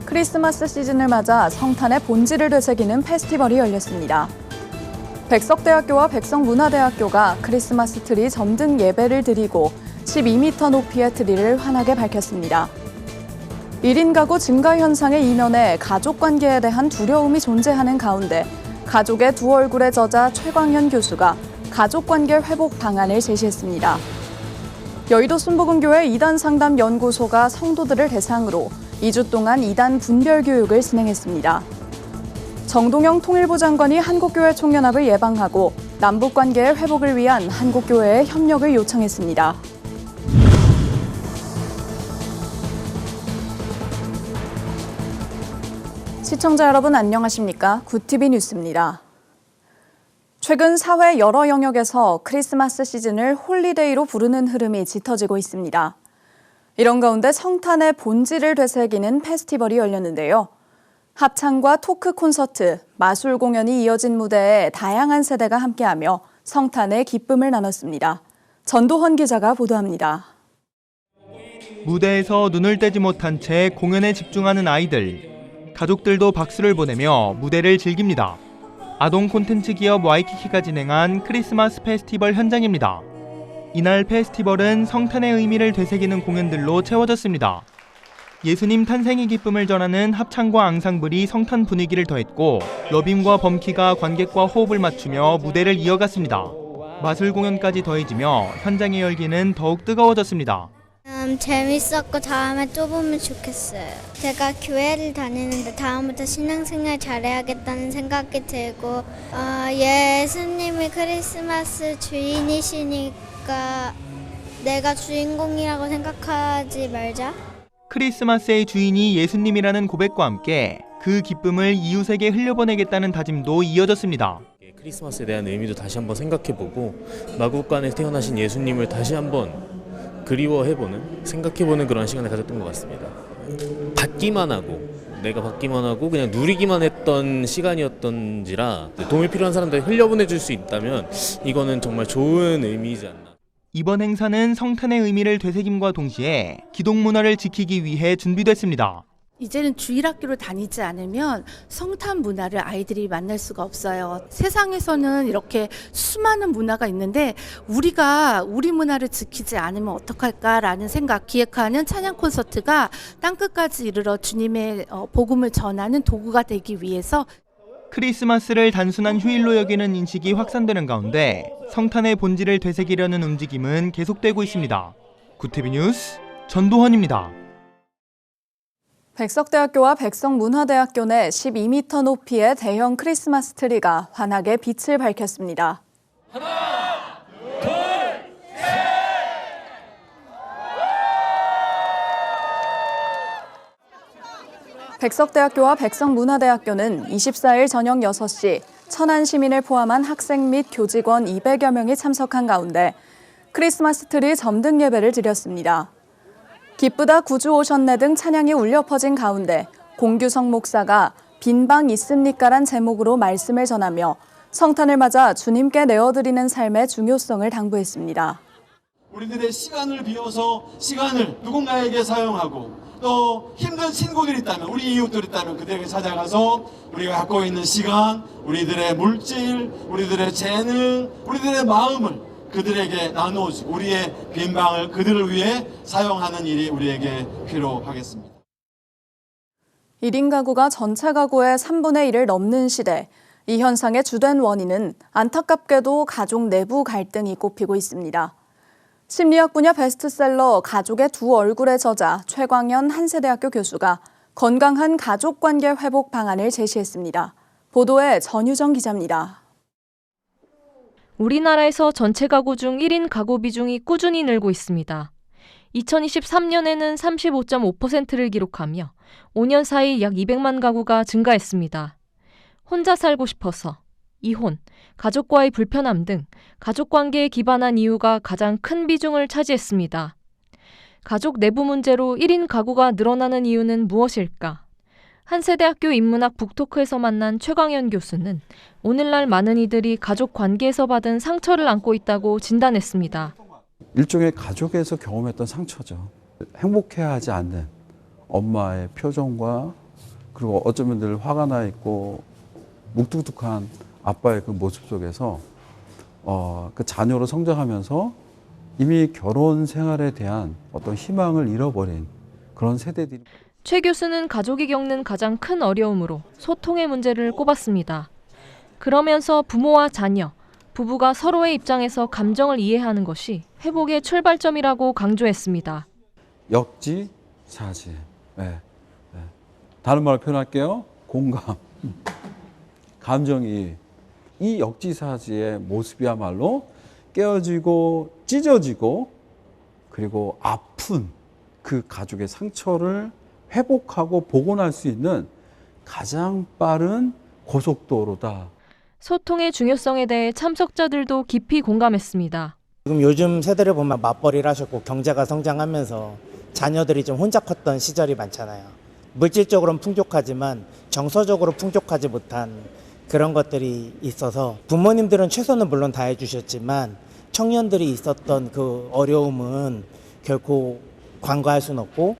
크리스마스 시즌을 맞아 성탄의 본질을 되새기는 페스티벌이 열렸습니다. 백석대학교와 백석문화대학교가 크리스마스 트리 점등 예배를 드리고 12m 높이의 트리를 환하게 밝혔습니다. 1인 가구 증가 현상에 이면에 가족 관계에 대한 두려움이 존재하는 가운데 가족의 두 얼굴의 저자 최광현 교수가 가족 관계 회복 방안을 제시했습니다. 여의도 순복음교회 이단 상담 연구소가 성도들을 대상으로 2주 동안 이단 분별 교육을 진행했습니다. 정동영 통일부 장관이 한국교회 총연합을 예방하고 남북 관계의 회복을 위한 한국교회의 협력을 요청했습니다. 시청자 여러분 안녕하십니까? 굿TV 뉴스입니다. 최근 사회 여러 영역에서 크리스마스 시즌을 홀리데이로 부르는 흐름이 짙어지고 있습니다. 이런 가운데 성탄의 본질을 되새기는 페스티벌이 열렸는데요. 합창과 토크 콘서트, 마술 공연이 이어진 무대에 다양한 세대가 함께하며 성탄의 기쁨을 나눴습니다. 전도헌 기자가 보도합니다. 무대에서 눈을 떼지 못한 채 공연에 집중하는 아이들. 가족들도 박수를 보내며 무대를 즐깁니다. 아동 콘텐츠 기업 와이키키가 진행한 크리스마스 페스티벌 현장입니다. 이날 페스티벌은 성탄의 의미를 되새기는 공연들로 채워졌습니다. 예수님 탄생의 기쁨을 전하는 합창과 앙상블이 성탄 분위기를 더했고 러빔과 범키가 관객과 호흡을 맞추며 무대를 이어갔습니다. 마술 공연까지 더해지며 현장의 열기는 더욱 뜨거워졌습니다. 재밌었고 다음에 또 보면 좋겠어요. 제가 교회를 다니는데 다음부터 신앙생활 잘해야겠다는 생각이 들고 예수님이 크리스마스 주인이시니까 내가 주인공이라고 생각하지 말자. 크리스마스의 주인이 예수님이라는 고백과 함께 그 기쁨을 이웃에게 흘려보내겠다는 다짐도 이어졌습니다. 크리스마스에 대한 의미도 다시 한번 생각해보고 마국간에 태어나신 예수님을 다시 한번 그리워해보는, 생각해보는 그런 시간을 가졌던 것 같습니다. 받기만 하고, 내가 받기만 하고 그냥 누리기만 했던 시간이었던지라 도움이 필요한 사람들 흘려보내줄 수 있다면 이거는 정말 좋은 의미이지 않나. 이번 행사는 성탄의 의미를 되새김과 동시에 기독 문화를 지키기 위해 준비됐습니다. 이제는 주일학교를 다니지 않으면 성탄 문화를 아이들이 만날 수가 없어요. 세상에서는 이렇게 수많은 문화가 있는데 우리가 우리 문화를 지키지 않으면 어떡할까라는 생각 기획하는 찬양 콘서트가 땅끝까지 이르러 주님의 복음을 전하는 도구가 되기 위해서 크리스마스를 단순한 휴일로 여기는 인식이 확산되는 가운데 성탄의 본질을 되새기려는 움직임은 계속되고 있습니다. 굿TV 뉴스 전도헌입니다. 백석대학교와 백석문화대학교 내 12m 높이의 대형 크리스마스 트리가 환하게 빛을 밝혔습니다. 하나, 둘, 셋! 백석대학교와 백석문화대학교는 24일 저녁 6시 천안 시민을 포함한 학생 및 교직원 200여 명이 참석한 가운데 크리스마스 트리 점등 예배를 드렸습니다. 기쁘다 구주 오셨네 등 찬양이 울려 퍼진 가운데 공규성 목사가 빈방 있습니까란 제목으로 말씀을 전하며 성탄을 맞아 주님께 내어드리는 삶의 중요성을 당부했습니다. 우리들의 시간을 비워서 시간을 누군가에게 사용하고 또 힘든 친구들이 있다면 우리 이웃들이 있다면 그들에게 찾아가서 우리가 갖고 있는 시간, 우리들의 물질, 우리들의 재능, 우리들의 마음을 그들에게 나누어주고 우리의 빈방을 그들을 위해 사용하는 일이 우리에게 필요하겠습니다. 1인 가구가 전체 가구의 3분의 1을 넘는 시대, 이 현상의 주된 원인은 안타깝게도 가족 내부 갈등이 꼽히고 있습니다. 심리학 분야 베스트셀러 가족의 두 얼굴의 저자 최광현 한세대학교 교수가 건강한 가족관계 회복 방안을 제시했습니다. 보도에 전유정 기자입니다. 우리나라에서 전체 가구 중 1인 가구 비중이 꾸준히 늘고 있습니다. 2023년에는 35.5%를 기록하며 5년 사이 약 200만 가구가 증가했습니다. 혼자 살고 싶어서, 이혼, 가족과의 불편함 등 가족관계에 기반한 이유가 가장 큰 비중을 차지했습니다. 가족 내부 문제로 1인 가구가 늘어나는 이유는 무엇일까? 한세대학교 인문학 북토크에서 만난 최광현 교수는 오늘날 많은 이들이 가족 관계에서 받은 상처를 안고 있다고 진단했습니다. 일종의 가족에서 경험했던 상처죠. 행복해하지 않는 엄마의 표정과 그리고 어쩌면 늘 화가 나 있고 묵뚝뚝한 아빠의 그 모습 속에서 그 자녀로 성장하면서 이미 결혼 생활에 대한 어떤 희망을 잃어버린 그런 세대들이. 최 교수는 가족이 겪는 가장 큰 어려움으로 소통의 문제를 꼽았습니다. 그러면서 부모와 자녀, 부부가 서로의 입장에서 감정을 이해하는 것이 회복의 출발점이라고 강조했습니다. 역지사지. 네. 다른 말로 표현할게요. 공감. 감정이 이 역지사지의 모습이야말로 깨어지고 찢어지고 그리고 아픈 그 가족의 상처를 회복하고 복원할 수 있는 가장 빠른 고속도로다. 소통의 중요성에 대해 참석자들도 깊이 공감했습니다. 지금 요즘 세대를 보면 맞벌이를 하셨고 경제가 성장하면서 자녀들이 좀 혼자 컸던 시절이 많잖아요. 물질적으로는 풍족하지만 정서적으로 풍족하지 못한 그런 것들이 있어서 부모님들은 최선은 물론 다해 주셨지만 청년들이 있었던 그 어려움은 결코 간과할 수는 없고.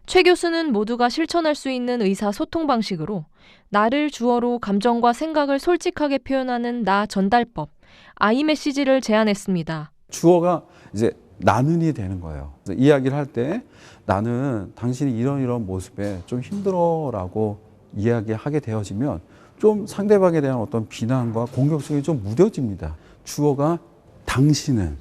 최 교수는 모두가 실천할 수 있는 의사소통 방식으로 나를 주어로 감정과 생각을 솔직하게 표현하는 나 전달법, 아이메시지를 제안했습니다. 주어가 이제 나는이 되는 거예요. 그래서 이야기를 할 때 나는 당신이 이런 모습에 좀 힘들어라고 이야기하게 되어지면 좀 상대방에 대한 어떤 비난과 공격성이 좀 무뎌집니다. 주어가 당신은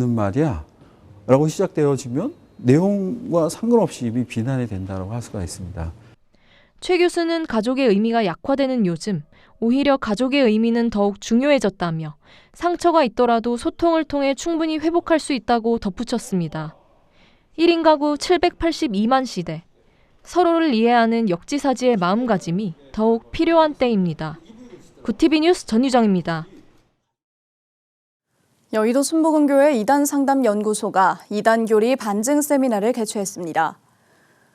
말이야 라고 시작되어지면 내용과 상관없이 이미 비난이 된다고 할 수가 있습니다. 최 교수는 가족의 의미가 약화되는 요즘 오히려 가족의 의미는 더욱 중요해졌다며 상처가 있더라도 소통을 통해 충분히 회복할 수 있다고 덧붙였습니다. 1인 가구 782만 시대, 서로를 이해하는 역지사지의 마음가짐이 더욱 필요한 때입니다. 구티비 뉴스 전유정입니다. 여의도 순복음교회 이단상담연구소가 이단교리 반증 세미나를 개최했습니다.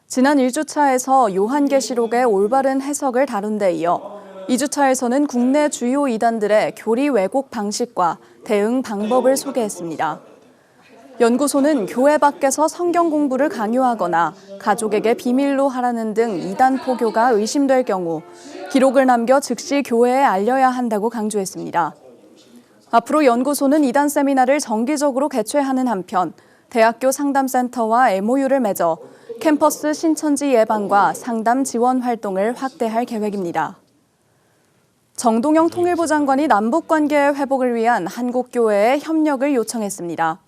지난 1주차에서 요한계시록의 올바른 해석을 다룬 데 이어 2주차에서는 국내 주요 이단들의 교리 왜곡 방식과 대응 방법을 소개했습니다. 연구소는 교회 밖에서 성경 공부를 강요하거나 가족에게 비밀로 하라는 등 이단 포교가 의심될 경우 기록을 남겨 즉시 교회에 알려야 한다고 강조했습니다. 앞으로 연구소는 이단 세미나를 정기적으로 개최하는 한편 대학교 상담센터와 MOU를 맺어 캠퍼스 신천지 예방과 상담 지원 활동을 확대할 계획입니다. 정동영 통일부 장관이 남북관계의 회복을 위한 한국교회에 협력을 요청했습니다.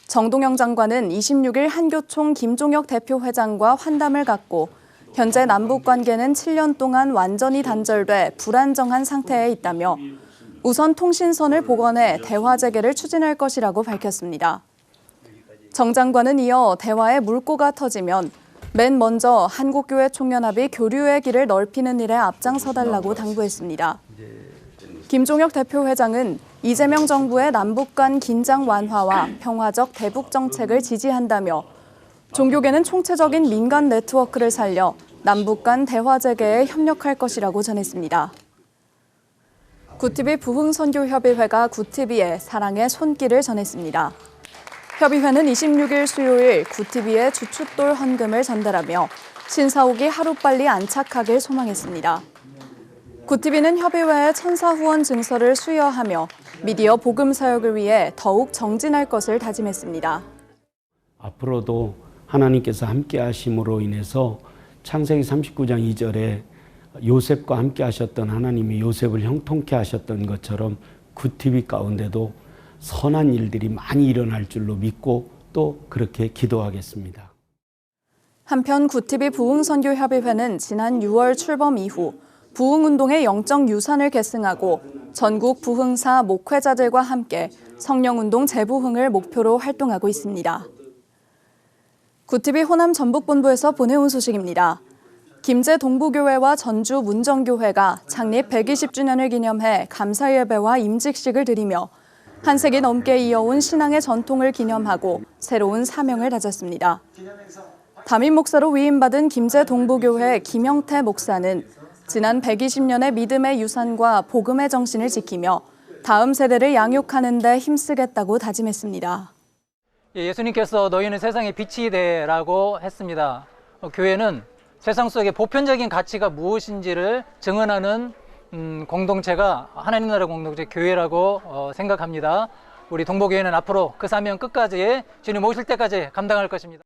정동영 장관은 26일 한교총 김종혁 대표회장과 환담을 갖고 현재 남북관계는 7년 동안 완전히 단절돼 불안정한 상태에 있다며 우선 통신선을 복원해 대화 재개를 추진할 것이라고 밝혔습니다. 정 장관은 이어 대화에 물꼬가 터지면 맨 먼저 한국교회 총연합이 교류의 길을 넓히는 일에 앞장서달라고 당부했습니다. 김종혁 대표회장은 이재명 정부의 남북 간 긴장 완화와 평화적 대북 정책을 지지한다며 종교계는 총체적인 민간 네트워크를 살려 남북 간 대화 재개에 협력할 것이라고 전했습니다. 구티비 부흥선교협의회가 구티비에 사랑의 손길을 전했습니다. 협의회는 26일 수요일 구티비에 주춧돌 헌금을 전달하며 신사옥이 하루빨리 안착하길 소망했습니다. 구티비는 협의회의 천사 후원 증서를 수여하며 미디어 복음 사역을 위해 더욱 정진할 것을 다짐했습니다. 앞으로도 하나님께서 함께 하심으로 인해서 창세기 39장 2절에 요셉과 함께 하셨던 하나님이 요셉을 형통케 하셨던 것처럼 구티비 가운데도 선한 일들이 많이 일어날 줄로 믿고 또 그렇게 기도하겠습니다. 한편 구티비 부흥선교협의회는 지난 6월 출범 이후 부흥운동의 영적 유산을 계승하고 전국 부흥사 목회자들과 함께 성령운동 재부흥을 목표로 활동하고 있습니다. 구티비 호남 전북본부에서 보내온 소식입니다. 김제 동부교회와 전주 문정교회가 창립 120주년을 기념해 감사예배와 임직식을 드리며 한 세기 넘게 이어온 신앙의 전통을 기념하고 새로운 사명을 다졌습니다. 담임 목사로 위임받은 김제 동부교회 김영태 목사는 지난 120년의 믿음의 유산과 복음의 정신을 지키며 다음 세대를 양육하는 데 힘쓰겠다고 다짐했습니다. 예수님께서 너희는 세상의 빛이 되라고 했습니다. 교회는 세상 속에 보편적인 가치가 무엇인지를 증언하는 공동체가 하나님 나라 공동체 교회라고 생각합니다. 우리 동복교회는 앞으로 그 사명 끝까지 주님 오실 때까지 감당할 것입니다.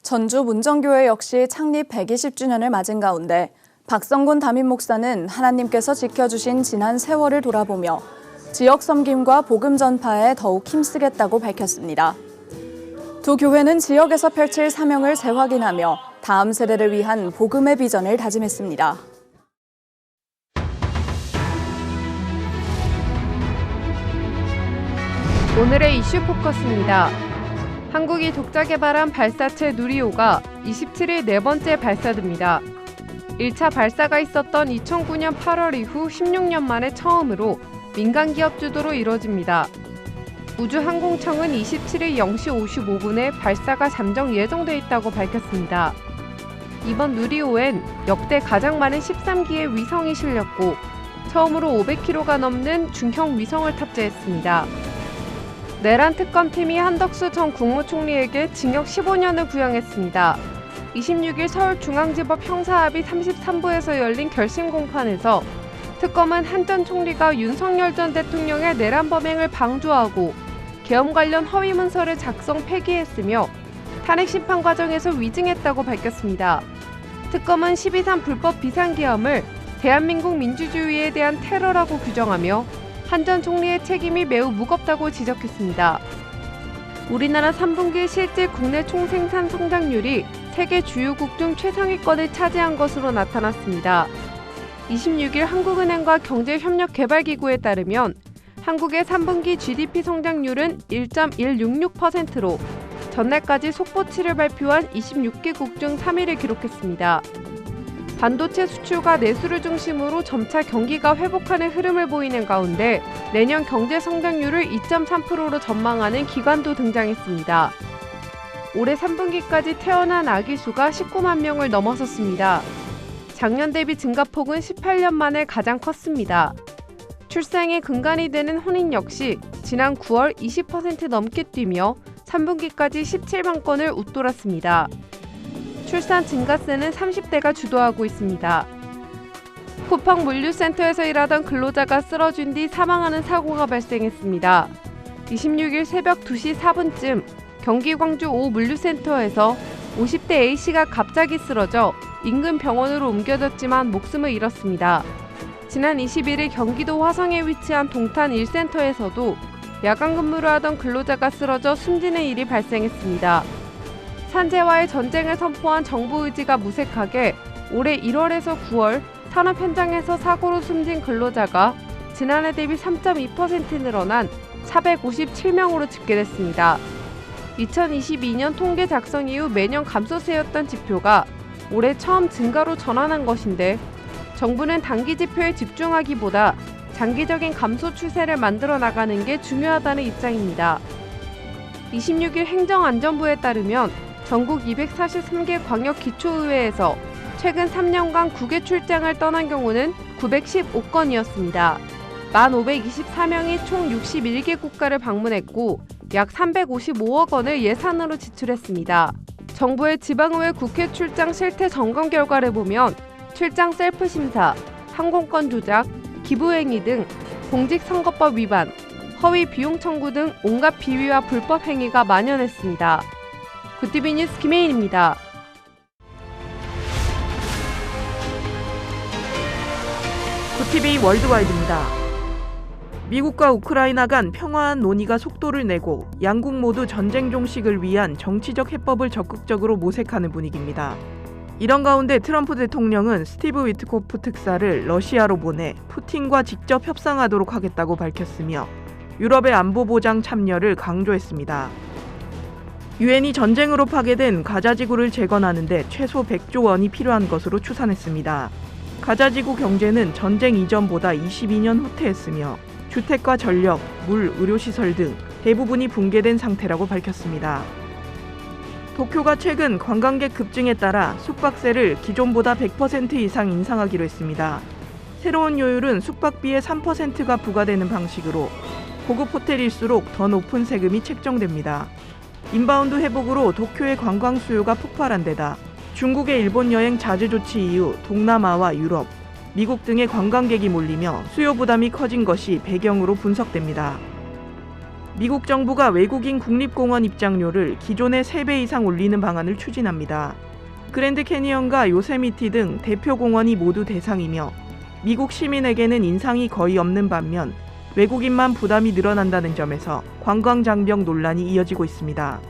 전주 문정교회 역시 창립 120주년을 맞은 가운데 박성곤 담임 목사는 하나님께서 지켜주신 지난 세월을 돌아보며 지역 섬김과 복음 전파에 더욱 힘쓰겠다고 밝혔습니다. 두 교회는 지역에서 펼칠 사명을 재확인하며 다음 세대를 위한 복음의 비전을 다짐했습니다. 오늘의 이슈 포커스입니다. 한국이 독자 개발한 발사체 누리호가 27일 네 번째 발사됩니다. 1차 발사가 있었던 2009년 8월 이후 16년 만에 처음으로 민간 기업 주도로 이뤄집니다. 우주항공청은 27일 0시 55분에 발사가 잠정 예정돼 있다고 밝혔습니다. 이번 누리호엔 역대 가장 많은 13기의 위성이 실렸고 처음으로 500kg가 넘는 중형 위성을 탑재했습니다. 내란 특검팀이 한덕수 전 국무총리에게 징역 15년을 구형했습니다. 26일 서울중앙지법 형사합의 33부에서 열린 결심 공판에서 특검은 한 전 총리가 윤석열 전 대통령의 내란 범행을 방조하고 계엄 관련 허위 문서를 작성 폐기했으며 탄핵 심판 과정에서 위증했다고 밝혔습니다. 특검은 12.3 불법 비상계엄을 대한민국 민주주의에 대한 테러라고 규정하며 한 전 총리의 책임이 매우 무겁다고 지적했습니다. 우리나라 3분기 실질 국내 총생산 성장률이 세계 주요국 중 최상위권을 차지한 것으로 나타났습니다. 26일 한국은행과 경제협력개발기구에 따르면 한국의 3분기 GDP 성장률은 1.166%로 전날까지 속보치를 발표한 26개국 중 3위를 기록했습니다. 반도체 수출과 내수를 중심으로 점차 경기가 회복하는 흐름을 보이는 가운데 내년 경제 성장률을 2.3%로 전망하는 기관도 등장했습니다. 올해 3분기까지 태어난 아기 수가 19만 명을 넘어섰습니다. 작년 대비 증가폭은 18년 만에 가장 컸습니다. 출생의 근간이 되는 혼인 역시 지난 9월 20% 넘게 뛰며 3분기까지 17만 건을 웃돌았습니다. 출산 증가세는 30대가 주도하고 있습니다. 쿠팡 물류센터에서 일하던 근로자가 쓰러진 뒤 사망하는 사고가 발생했습니다. 26일 새벽 2시 4분쯤 경기 광주 오 물류센터에서 50대 A씨가 갑자기 쓰러져 인근 병원으로 옮겨졌지만 목숨을 잃었습니다. 지난 21일 경기도 화성에 위치한 동탄 1센터에서도 야간 근무를 하던 근로자가 쓰러져 숨지는 일이 발생했습니다. 산재와의 전쟁을 선포한 정부 의지가 무색하게 올해 1월에서 9월 산업 현장에서 사고로 숨진 근로자가 지난해 대비 3.2% 늘어난 457명으로 집계됐습니다. 2022년 통계 작성 이후 매년 감소세였던 지표가 올해 처음 증가로 전환한 것인데 정부는 단기 지표에 집중하기보다 장기적인 감소 추세를 만들어 나가는 게 중요하다는 입장입니다. 26일 행정안전부에 따르면 전국 243개 광역기초의회에서 최근 3년간 국외 출장을 떠난 경우는 915건이었습니다. 1,524명이 총 61개 국가를 방문했고 약 355억 원을 예산으로 지출했습니다. 정부의 지방의회 국회 출장 실태 점검 결과를 보면 출장 셀프 심사, 항공권 조작, 기부행위 등 공직선거법 위반, 허위 비용 청구 등 온갖 비위와 불법 행위가 만연했습니다. 굿티비 뉴스 김혜인입니다. 굿티비 월드와이드입니다. 미국과 우크라이나 간 평화한 논의가 속도를 내고 양국 모두 전쟁 종식을 위한 정치적 해법을 적극적으로 모색하는 분위기입니다. 이런 가운데 트럼프 대통령은 스티브 위트코프 특사를 러시아로 보내 푸틴과 직접 협상하도록 하겠다고 밝혔으며 유럽의 안보 보장 참여를 강조했습니다. 유엔이 전쟁으로 파괴된 가자지구를 재건하는 데 최소 100조 원이 필요한 것으로 추산했습니다. 가자지구 경제는 전쟁 이전보다 22년 후퇴했으며 주택과 전력, 물, 의료시설 등 대부분이 붕괴된 상태라고 밝혔습니다. 도쿄가 최근 관광객 급증에 따라 숙박세를 기존보다 100% 이상 인상하기로 했습니다. 새로운 요율은 숙박비의 3%가 부과되는 방식으로 고급 호텔일수록 더 높은 세금이 책정됩니다. 인바운드 회복으로 도쿄의 관광 수요가 폭발한 데다 중국의 일본 여행 자제 조치 이후 동남아와 유럽, 미국 등의 관광객이 몰리며 수요 부담이 커진 것이 배경으로 분석됩니다. 미국 정부가 외국인 국립공원 입장료를 기존의 3배 이상 올리는 방안을 추진합니다. 그랜드 캐니언과 요세미티 등 대표 공원이 모두 대상이며 미국 시민에게는 인상이 거의 없는 반면 외국인만 부담이 늘어난다는 점에서 관광 장벽 논란이 이어지고 있습니다.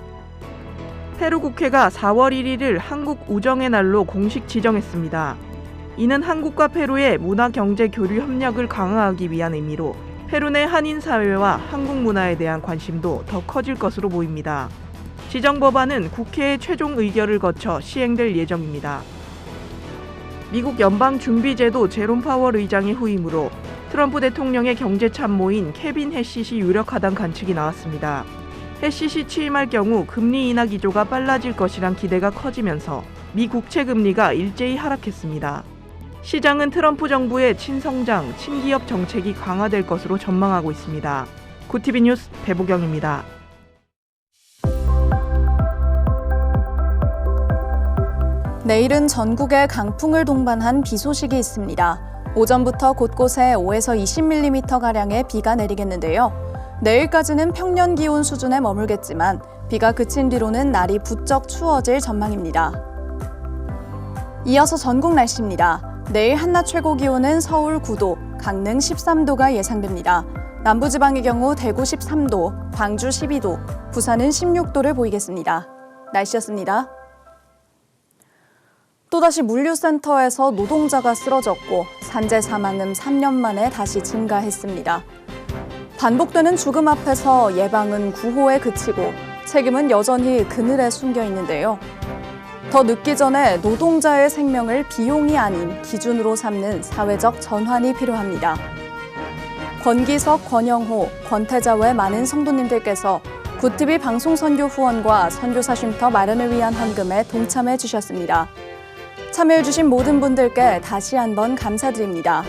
페루 국회가 4월 1일을 한국 우정의 날로 공식 지정했습니다. 이는 한국과 페루의 문화 경제 교류 협력을 강화하기 위한 의미로 페루 내 한인 사회와 한국 문화에 대한 관심도 더 커질 것으로 보입니다. 지정 법안은 국회의 최종 의결을 거쳐 시행될 예정입니다. 미국 연방준비제도 제롬 파월 의장의 후임으로 트럼프 대통령의 경제 참모인 케빈 해시시 유력 하단 관측이 나왔습니다. 해시시 취임할 경우 금리 인하 기조가 빨라질 것이란 기대가 커지면서 미 국채 금리가 일제히 하락했습니다. 시장은 트럼프 정부의 친성장, 친기업 정책이 강화될 것으로 전망하고 있습니다. 구티비 뉴스 배보경입니다. 내일은 전국에 강풍을 동반한 비 소식이 있습니다. 오전부터 곳곳에 5에서 20mm가량의 비가 내리겠는데요. 내일까지는 평년 기온 수준에 머물겠지만 비가 그친 뒤로는 날이 부쩍 추워질 전망입니다. 이어서 전국 날씨입니다. 내일 한낮 최고 기온은 서울 9도, 강릉 13도가 예상됩니다. 남부지방의 경우 대구 13도, 광주 12도, 부산은 16도를 보이겠습니다. 날씨였습니다. 또다시 물류센터에서 노동자가 쓰러졌고 산재 사망은 3년 만에 다시 증가했습니다. 반복되는 죽음 앞에서 예방은 구호에 그치고 책임은 여전히 그늘에 숨겨 있는데요. 더 늦기 전에 노동자의 생명을 비용이 아닌 기준으로 삼는 사회적 전환이 필요합니다. 권기석, 권영호, 권태자 외 많은 성도님들께서 구티비 방송 선교 후원과 선교사 쉼터 마련을 위한 헌금에 동참해 주셨습니다. 참여해 주신 모든 분들께 다시 한번 감사드립니다.